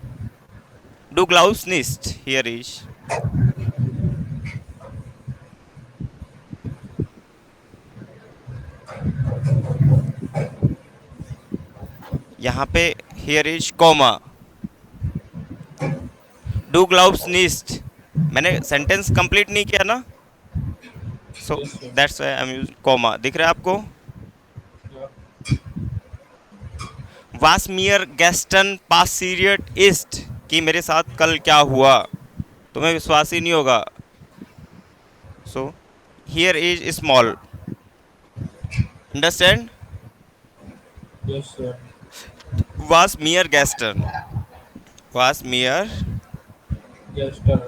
डू ग्लाउस नीस्ट, हियर इज, यहाँ पे हियर इज कॉमा, डू ग्लाउब्स नीस्ट, मैंने सेंटेंस कंप्लीट नहीं किया ना, सो Yes, sir. That's why I am using comma. दिख रहा है आपको? Yeah. वासमियर गैस्टन पासिरियट ईस्ट, कि मेरे साथ कल क्या हुआ, तुम्हें विश्वास ही नहीं होगा। So here is small, understand? Yes, sir. वासमियर गैस्टन, वासमियर Yes, sir.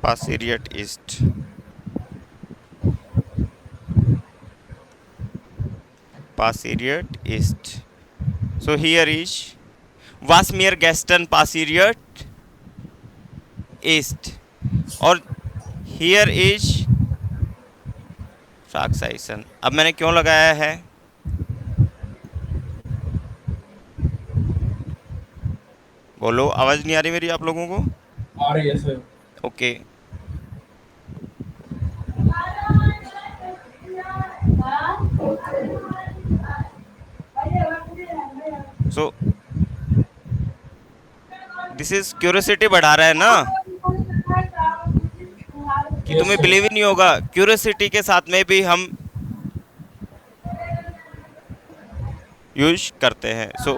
पासिरियट ईस्ट, पासिरियट ईस्ट। सो हियर इज वासमियर गैस्टन पासिरियट ईस्ट, और हियर इज फ्रैक्साइसन। अब मैंने क्यों लगाया है? बोलो, आवाज नहीं आ रही मेरी आप लोगों को? आ रही है sir. Okay, so this is curiosity बढ़ा रहा है ना, कि Yes, तुम्हें sir. बिलीव ही नहीं होगा। क्यूरियोसिटी के साथ में भी हम यूज करते हैं। सो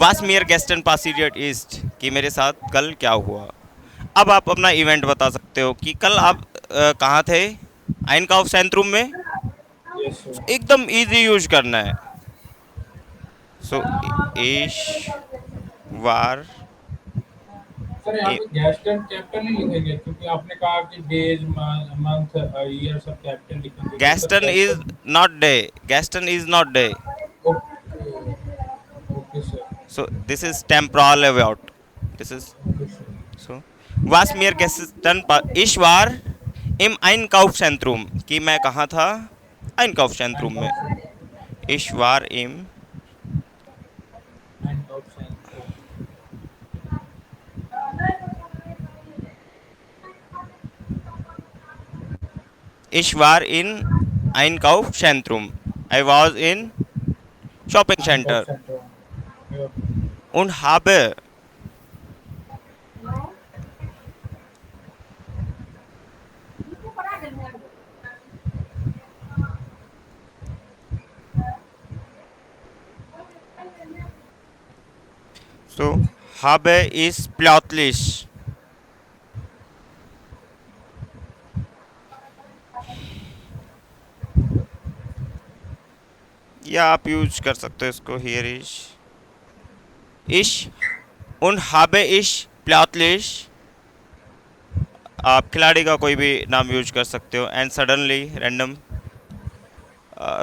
वासमियर गैस्टन पासिरियट ईस्ट, कि मेरे साथ कल क्या हुआ। अब आप अपना इवेंट बता सकते हो कि कल आप कहाँ थे, आइनकाउफ सेंट्रूम में। Yes, sir. एकदम इजी यूज करना है। सो ईश वार सर यहाँ पे गैस्टन कैपिटल नहीं लिखेंगे क्योंकि आपने कहा कि डेज मंथ ईयर सब कैपिटल लिखेंगे। गैस्टन इज नॉट डे, गैस्टन is not day. Okay okay sir. So this is temporal about, this is okay sir. So वासमियर गैस्टन ईश्वर इम आइनकाउफ सेंट्रूम, कि मैं कहाँ था, आइनकाउफ सेंट्रूम में। ईश्वर इम and option Ich war in Einkaufszentrum. I was in Shopping and Center option und habe so habe ist plötzlich, या आप यूज कर सकते हो इसको, हियर इश und habe ich plötzlich, आप खिलाड़ी का कोई भी नाम यूज कर सकते हो। And suddenly random,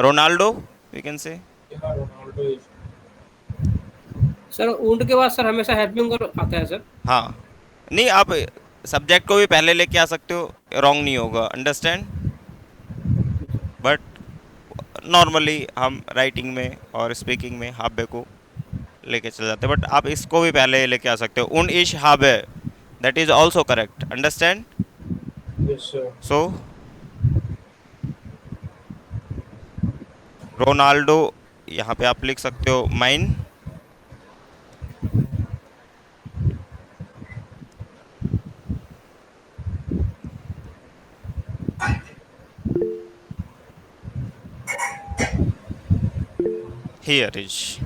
Ronaldo we can say. Ronaldo इज सर ऊंट के बाद सर हमेशा हेल्पिंग वर्ब आता है सर। हाँ, नहीं आप सब्जेक्ट को भी पहले लेके आ सकते हो, रॉन्ग नहीं होगा, अंडरस्टैंड। बट नॉर्मली हम राइटिंग में और स्पीकिंग में हाबे को लेके चल जाते हैं, बट आप इसको भी पहले लेके आ सकते हो। उन इश हाबे, that is also correct, understand. Yes sir. So Ronaldo, यहाँ पे आप लिख सकते हो mine here is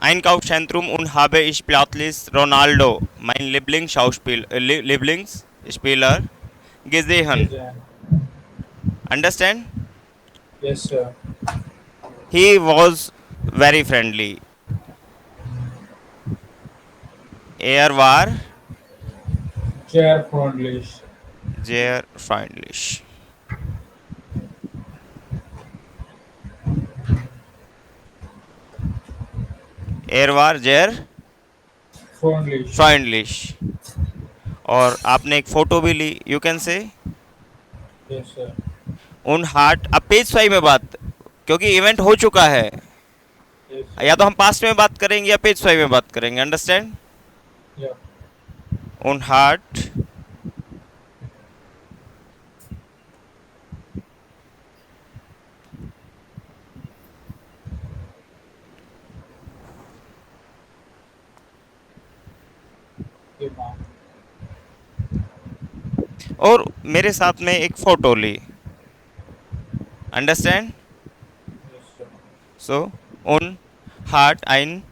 Einkaufszentrum und habe ich plötzlich Ronaldo, mein Lieblingsspieler, gesehen. Understand? Yes sir. He was very friendly. Er war चेयर friendly sehr freundlich. Er war sehr friendly freundlich. और आपने एक फोटो भी ली, you can say Yes, sir. उन हार्ट। अब पेज 5 में बात, क्योंकि इवेंट हो चुका है, Yes, या तो हम पास्ट में बात करेंगे या पेज 5 में बात करेंगे, अंडरस्टैंड। yeah. उन हार्ट Okay, ma'am. और मेरे साथ में एक फोटो ली, अंडरस्टैंड। Yes, sir. सो उन हार्ट आइन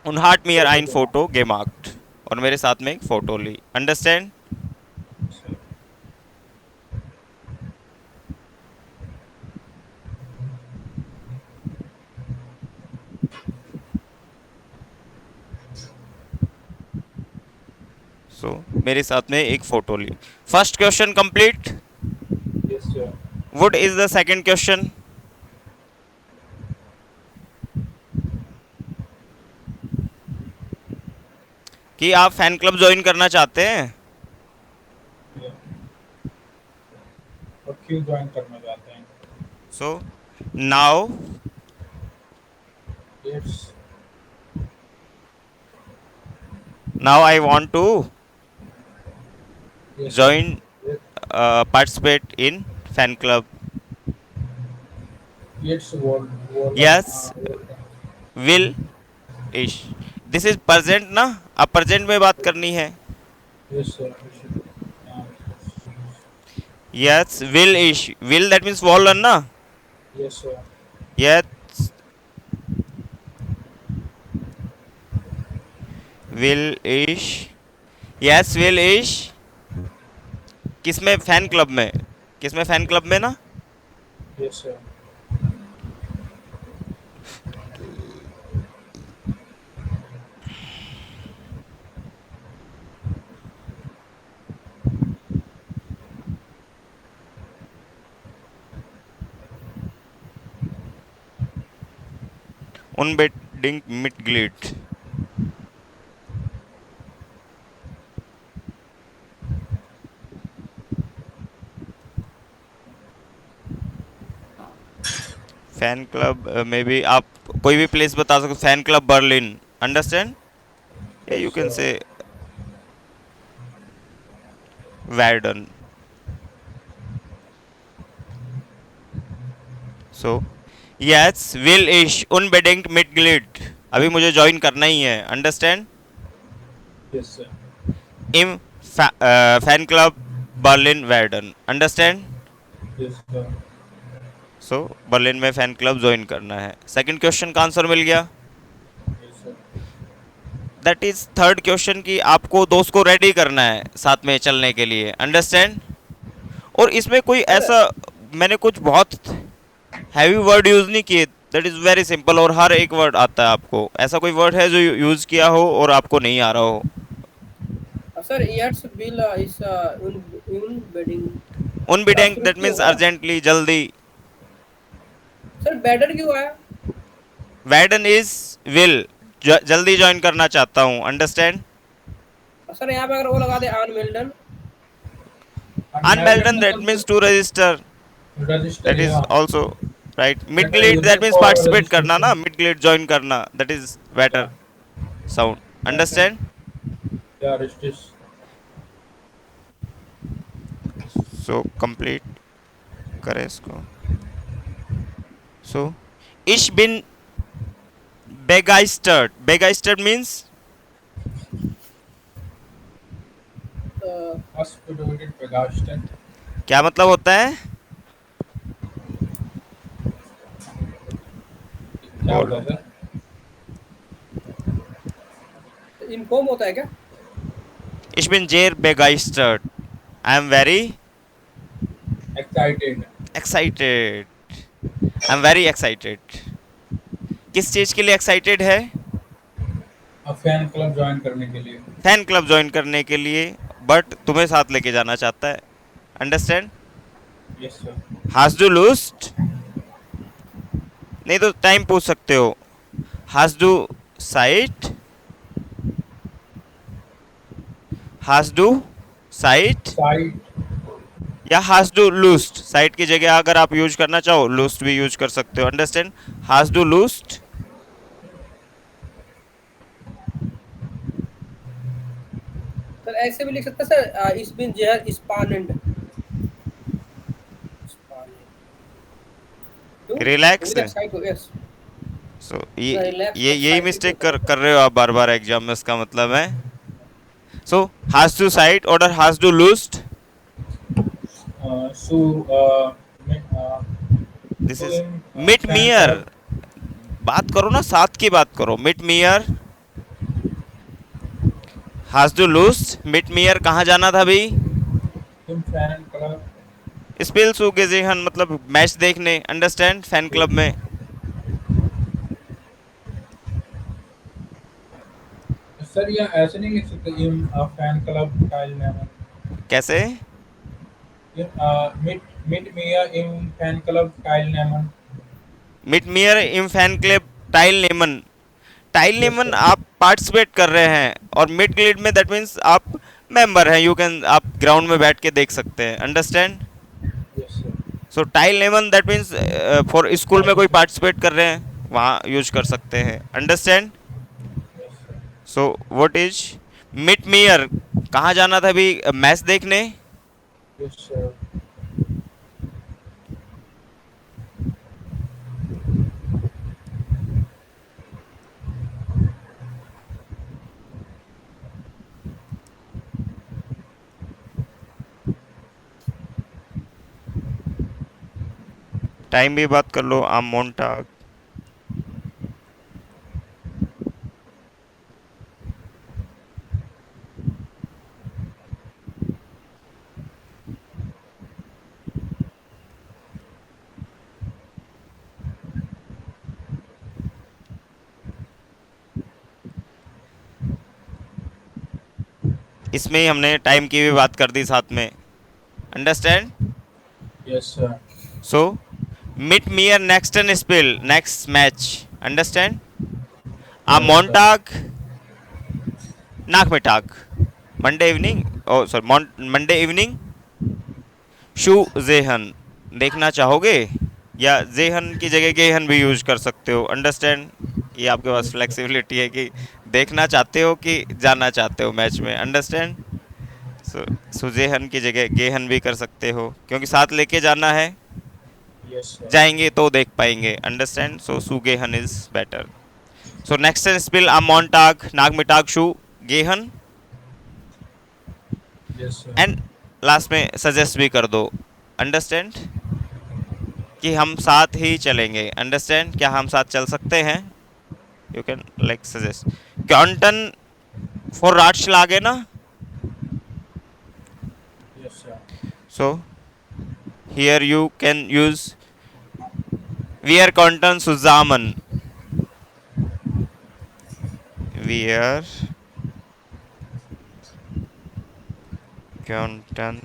उन हार्ट मियर आइन फोटो गेमार्क्ड, और मेरे साथ में एक फोटो ली, अंडरस्टैंड। Yes, sir. सो मेरे साथ में एक फोटो ली। First question complete. Yes, sir. What is the second question? कि आप फैन क्लब ज्वाइन करना चाहते हैं। Yeah. और क्यों ज्वाइन करना चाहते हैं? So now It's now I want to yes, join sir. Participate in fan club. It's what Yes. विल इश, दिस इज प्रेजेंट ना, अब प्रेजेंट में बात करनी है। yes, sir. यस विल इश, विल दैट मीन्स वॉलन ना। Yes, sir. यस विल इश, यस विल इश किसमें? फैन क्लब में। किसमें? फैन क्लब में ना। Yes, sir. unbedingt Mitglied। Fan club में भी आप कोई भी प्लेस बता सकते। Fan club Berlin, understand. या यू कैन से वर्डन। सो यस विल इश unbedingt Mitglied, अभी मुझे ज्वाइन करना ही है, अंडरस्टैंड। Yes, sir. इम फैन क्लब बर्लिन वर्डन, understand. Yes, sir. So Berlin में फैन क्लब ज्वाइन करना है। सेकंड क्वेश्चन का आंसर मिल गया। Yes, sir. That is third question की आपको दोस्त को रेडी करना है साथ में चलने के लिए, अंडरस्टैंड। और इसमें कोई ऐसा मैंने कुछ बहुत हैवी वर्ड यूज नहीं किए, दैट इज वेरी सिंपल, और हर एक वर्ड आता है आपको। ऐसा कोई वर्ड है जो यूज किया हो और आपको नहीं आ रहा हो? सर यट्स बिल इज उन बेडिंग। unbedingt दैट मीन्स अर्जेंटली, जल्दी। सर बेडर क्यों आया? वैडन इज विल, जल्दी ज्वाइन करना चाहता हूँ, अंडरस्टैंड। सर यहाँ पे अगर वो लगा दे ऑन मिल्टन। अनमेल्टन that means to register, Register. That is Yeah. Also right. मिडग्लेड दैट मीन्स पार्टिसिपेट करना ना, मिडग्लेड ज्वाइन करना, that is better sound, understand. Yeah, registers. So complete करें इसको। सो इश बिन बेगाइस्टर्ड, बेगाइस्टर्ड मीन्स Hospitalated Begasten. क्या मतलब होता है? क्या होता है सर? इन्फॉर्म होता है क्या? Ich bin sehr begeistert. I am very Excited. excited. I am very excited. किस चीज के लिए एक्साइटेड है? अब फैन क्लब ज्वाइन करने के लिए। फैन क्लब ज्वाइन करने के लिए, बट तुम्हें साथ लेके जाना चाहता है, understand. Yes sir. Hast du Lust? नहीं तो टाइम पूछ सकते हो। Hast du Zeit? Hast du site site या हैज डू लूस्ट, साइट की जगह अगर आप यूज करना चाहो लूस्ट भी यूज कर सकते हो। अंडरस्टैंड, हैज डू लूस्ट। सर ऐसे भी लिख सकते हैं सर, इस बिन जेहर स्पानेंड टू रिलैक्स। रिलैक्स साइड को यस सो रिलैक्स ये यही साइड मिस्टेक कर रहे हो आप बार बार एग्जाम में, इसका मतलब है। सो हैज टू साइट और हैज टू लूस्ट, सो दिस सो इज इन मिट फैन मियर। क्लब बात करो ना, साथ की बात करो। मिट मियर, हैज टू लूस्ट, मिट मियर कहाँ जाना था भाई? इन फैन क्लब स्पेल सुगेजेहन मतलब मैच देखने। अंडरस्टैंड, फैन क्लब में। सर या ऐसे नहीं लिख सकते इन फैन क्लब काइल नेमन कैसे? मिट मिट मिया इन फैन क्लब काइल नेमन मिट मियर इम fan club tile Neyman. Tile yes Neyman sir आप पार्टिसिपेट कर रहे हैं, और मिड ग्लेड में दैट मीन्स आप मेंबर हैं, यू कैन, आप ग्राउंड में बैठ के देख सकते हैं। Understand. Yes sir so tile Neyman that means for school में कोई पार्टिसिपेट पार्टिसिपेट कर रहे हैं, वहाँ यूज कर सकते हैं। Understand. Yes sir so what is मिट मियर, कहाँ जाना था अभी मैच देखने? यस सर टाइम भी बात कर लो। आम मोन्टा, इसमें ही हमने टाइम की भी बात कर दी साथ में। अंडरस्टैंड। यस सर सो मिट मियर नेक्स्ट एन स्पेल नेक्स्ट मैच। अंडरस्टैंड। आ यस सर मोन्टाग नाक में टाक, Monday evening, oh sorry Monday evening शू जेहन, देखना चाहोगे, या जेहन की जगह गेहन भी यूज कर सकते हो। अंडरस्टैंड, ये आपके पास यस सर फ्लेक्सिबिलिटी है कि देखना चाहते हो कि जाना चाहते हो मैच में। अंडरस्टैंड। सो सुजेहन की जगह गेहन भी कर सकते हो, क्योंकि साथ लेके जाना है, यस सर जाएंगे तो देख पाएंगे। अंडरस्टैंड। सो सुगेहन इज बेटर। सो नेक्स्ट स्पिल आ मॉन्टाग नाग मिटाग शू गेहन। यस सर एंड लास्ट में सजेस्ट भी कर दो। अंडरस्टैंड, कि हम साथ ही चलेंगे। अंडरस्टैंड, क्या हम साथ चल सकते हैं? यू कैन लाइक सजेस्ट क्वांटन फॉर राटशलागे ना। Yes sir so here you can use वियर क्वांटन सुजामन, वियर क्वांटन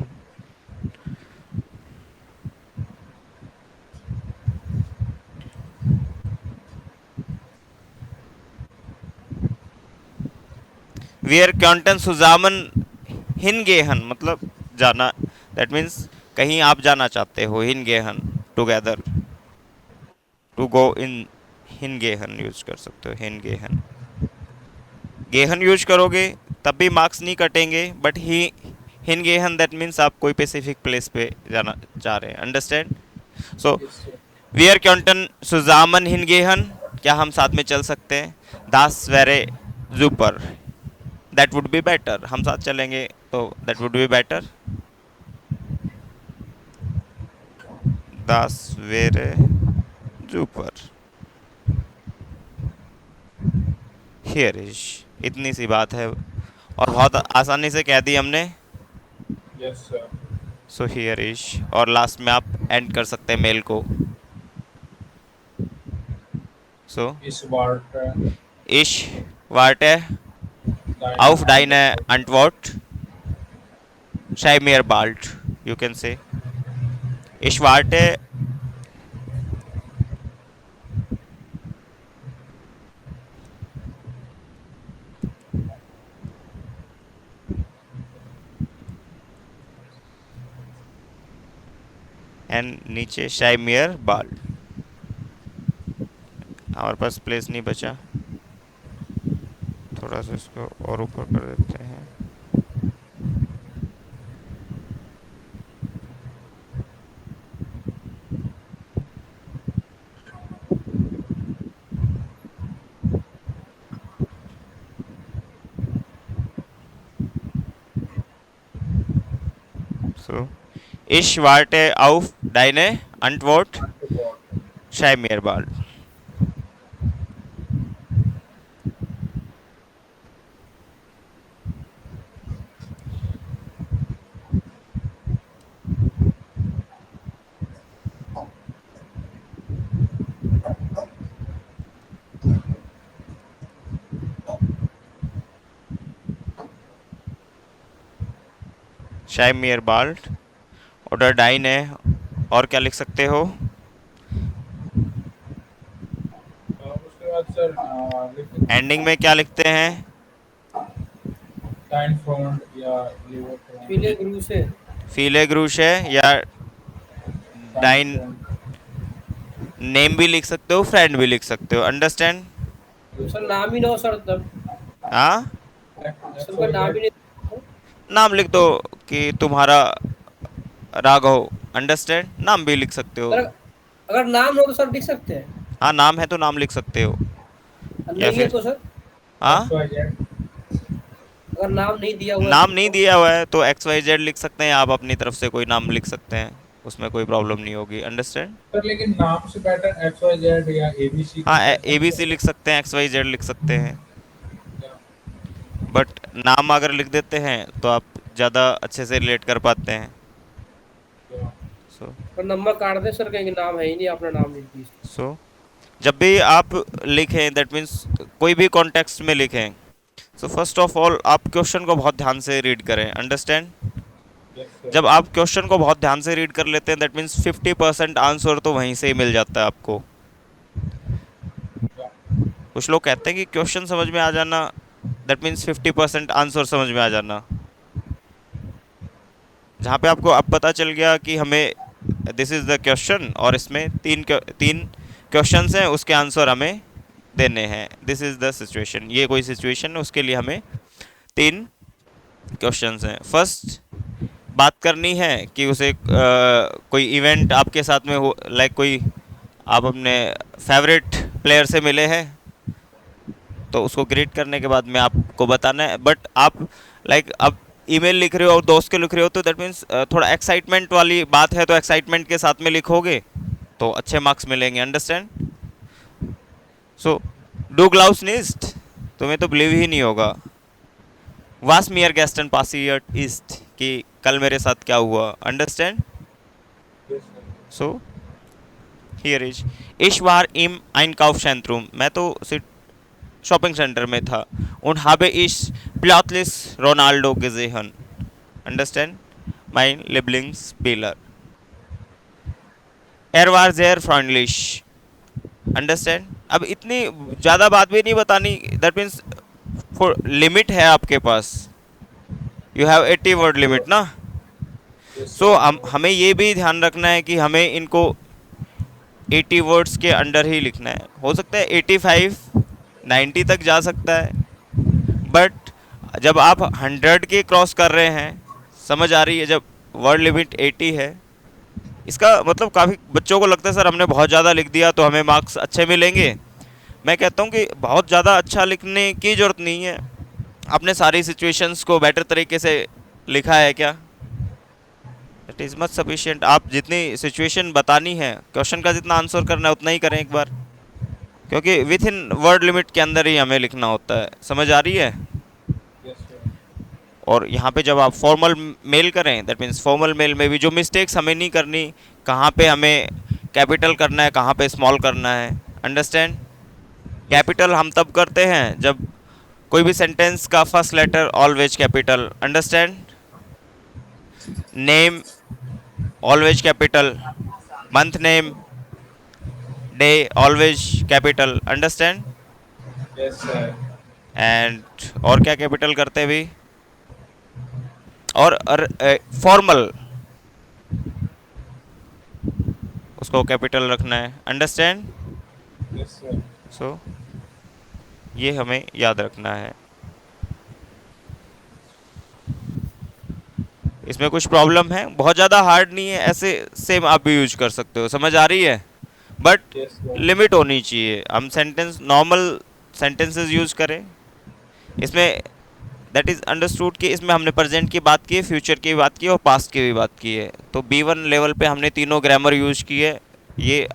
वियर क्वांटन सुजामन हिनगेहन मतलब जाना, दैट मीन्स कहीं आप जाना चाहते हो। हिनगेहन टुगेदर, टू गो इन हिनगेहन यूज कर सकते हो। हिनगेहन, गेहन यूज करोगे तब भी मार्क्स नहीं कटेंगे, बट ही हिनगेहन दैट मीन्स आप कोई स्पेसिफिक प्लेस पे जाना चाह रहे हैं। अंडरस्टैंड। सो यस सर वियर क्वांटन सुजामन हिनगेहन, क्या हम साथ में चल सकते हैं? दास वेरे जुपर, दैट वुड बी बेटर, हम साथ चलेंगे तो दैट वुड बी बेटर। दास वेरे जुपर, हियर इज, इतनी सी बात है, और बहुत आसानी से कह दी हमने। Yes sir so here is, और लास्ट में आप एंड कर सकते हैं मेल को। सो इस वार्ट इश वार्टे auf deine Antwort, schreib mir bald, you can say ich warte and नीचे शाइमियर बाल। हमारे पास प्लेस नहीं बचा, थोड़ा सा इसको और ऊपर कर देते हैं। So, ich warte auf deine Antwort, Shaimir Bal. शाइमियर बाल्ट ऑर्डर डाइन है। और क्या लिख सकते हो? उसके बाद सर एंडिंग में क्या लिखते हैं? टाइम फ्रंट या लीवर फ्रंट, पीले ग्रू से फीले ग्रूश है या टाइम डाइन। फ्रंट। नेम भी लिख सकते हो, फ्रेंड भी लिख सकते हो। अंडरस्टैंड? सर नाम ही ना हो सर, तब हाँ, सर का नाम ही नहीं। नाम लिख दो कि तुम्हारा राघव। अंडरस्टैंड? नाम भी लिख सकते हो। सर अगर नाम हो तो सर लिख सकते हैं, हाँ, नाम है तो नाम लिख सकते हो। और या नहीं है फिर तो सर, हाँ, अगर नाम नहीं दिया हुआ है नाम सर नहीं तो दिया हुआ है तो XYZ लिख सकते हैं। आप अपनी तरफ से कोई नाम लिख सकते हैं, उसमें कोई प्रॉब्लम नहीं होगी। अंडरस्टैंड? सर लेकिन नाम से बेटर XYZ या ABC हाँ, कुछ ऐसा ABC लिख सकते हैं, XYZ लिख सकते हैं, बट नाम अगर लिख देते हैं तो आप ज़्यादा अच्छे से रिलेट कर पाते हैं। क्या? सो पर नंबर काट दे सर, कहीं नाम है ही नहीं, अपना नाम लिख दीजिए। सो जब भी आप लिखें, दैट मीन्स कोई भी कॉन्टेक्स्ट में लिखें, सो फर्स्ट ऑफ ऑल आप क्वेश्चन को बहुत ध्यान से रीड करें। अंडरस्टैंड? Yes, sir. जब आप क्वेश्चन को बहुत ध्यान से रीड कर लेते हैं, दैट मीन्स 50% आंसर तो वहीं से ही मिल जाता है आपको। कुछ लोग कहते हैं कि क्वेश्चन समझ में आ जाना, दैट मीन्स 50% आंसर समझ में आ जाना। जहाँ पे आपको अब पता चल गया कि हमें दिस इज़ द क्वेश्चन और इसमें तीन क्वेश्चंस हैं, उसके आंसर हमें देने हैं। दिस इज़ द सिचुएशन, ये कोई सिचुएशन है, उसके लिए हमें 3 क्वेश्चंस हैं। फर्स्ट बात करनी है कि उसे कोई इवेंट आपके साथ में हो, लाइक कोई आप अपने फेवरेट प्लेयर से मिले हैं, तो उसको ग्रीट करने के बाद में आपको बताना है। बट आप लाइक अब ईमेल लिख रहे हो और दोस्त के लिख रहे हो, तो दैट मीन्स थोड़ा एक्साइटमेंट वाली बात है, तो एक्साइटमेंट के साथ में लिखोगे तो अच्छे मार्क्स मिलेंगे। अंडरस्टैंड? सो डू ग्लाउस निस्ट, तुम्हें तो बिलीव ही नहीं होगा। वास मियर गेस्टन पासियट ईस्ट, कि कल मेरे साथ क्या हुआ। Understand? Yes, sir. So here is इश वार इम ein Kaufzentrum, मैं तो शॉपिंग सेंटर में था। und habe ich plötzlich Ronaldo gesehen. Understand? Mein Lieblingsspieler. Er war sehr freundlich. Understand? अब इतनी ज़्यादा बात भी नहीं बतानी, दैट मीन्स लिमिट है आपके पास, यू हैव 80 वर्ड लिमिट ना। सो हमें ये भी ध्यान रखना है कि हमें इनको 80 वर्ड्स के अंडर ही लिखना है। हो सकता है 85 90 तक जा सकता है, बट जब आप 100 के क्रॉस कर रहे हैं, समझ आ रही है, जब वर्ड लिमिट 80 है, इसका मतलब काफ़ी बच्चों को लगता है सर हमने बहुत ज़्यादा लिख दिया तो हमें मार्क्स अच्छे मिलेंगे। मैं कहता हूँ कि बहुत ज़्यादा अच्छा लिखने की ज़रूरत नहीं है। आपने सारी सिचुएशंस को बेटर तरीके से लिखा है क्या? It is much sufficient. आप जितनी सिचुएशन बतानी है, क्वेश्चन का जितना आंसर करना है उतना ही करें एक बार, क्योंकि विथ इन वर्ड लिमिट के अंदर ही हमें लिखना होता है। समझ आ रही है? Yes, sir. और यहाँ पे जब आप फॉर्मल मेल करें, दैट मीन्स फॉर्मल मेल में भी जो मिस्टेक्स हमें नहीं करनी, कहाँ पे हमें कैपिटल करना है, कहाँ पे स्मॉल करना है। अंडरस्टैंड? कैपिटल हम तब करते हैं जब कोई भी सेंटेंस का first letter always capital. Understand? Name always capital, month name, day always capital. Understand? Yes, sir. And और क्या कैपिटल करते हैं भी? और फॉर्मल इसको कैपिटल रखना है, अंडरस्टैंड। Yes, sir. सो ये हमें याद रखना है। इसमें कुछ प्रॉब्लम है, बहुत ज़्यादा हार्ड नहीं है, ऐसे सेम आप भी यूज कर सकते हो, समझ आ रही है, बट Yes, sir. लिमिट होनी चाहिए। हम सेंटेंस नॉर्मल सेंटेंसेस यूज करें इसमें, दैट इज़ अंडरस्टूड कि इसमें हमने प्रेजेंट की बात की है, फ्यूचर की बात की है और पास्ट की भी बात की है। तो B1 लेवल पे हमने तीनों ग्रामर यूज की है। ये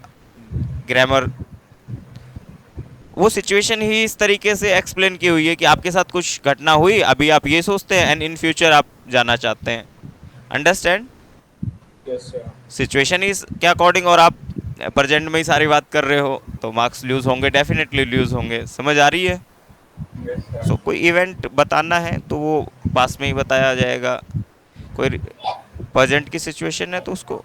ग्रामर वो सिचुएशन ही इस तरीके से एक्सप्लेन की हुई है कि आपके साथ कुछ घटना हुई, अभी आप ये सोचते हैं एंड इन फ्यूचर आप जाना चाहते हैं, अंडरस्टैंड। Yes, sir. सिचुएशन इस के अकॉर्डिंग और आप प्रेजेंट में ही सारी बात कर रहे हो तो मार्क्स लूज होंगे, डेफिनेटली लूज होंगे, समझ आ रही है। Yes, sir. सो कोई इवेंट बताना है तो वो पास में ही बताया जाएगा, कोई प्रेजेंट की सिचुएशन है तो उसको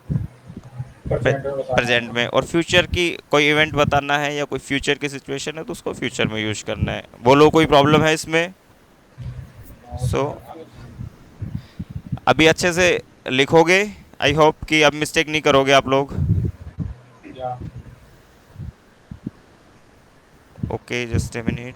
Present में बताना प्रेजेंट में, और फ्यूचर की कोई इवेंट बताना है या कोई फ्यूचर की सिचुएशन है तो उसको फ्यूचर में यूज करना है। बोलो कोई प्रॉब्लम है इसमें। सो अभी अच्छे से लिखोगे, आई होप कि अब मिस्टेक नहीं करोगे आप लोग। Yeah. Okay, just a minute.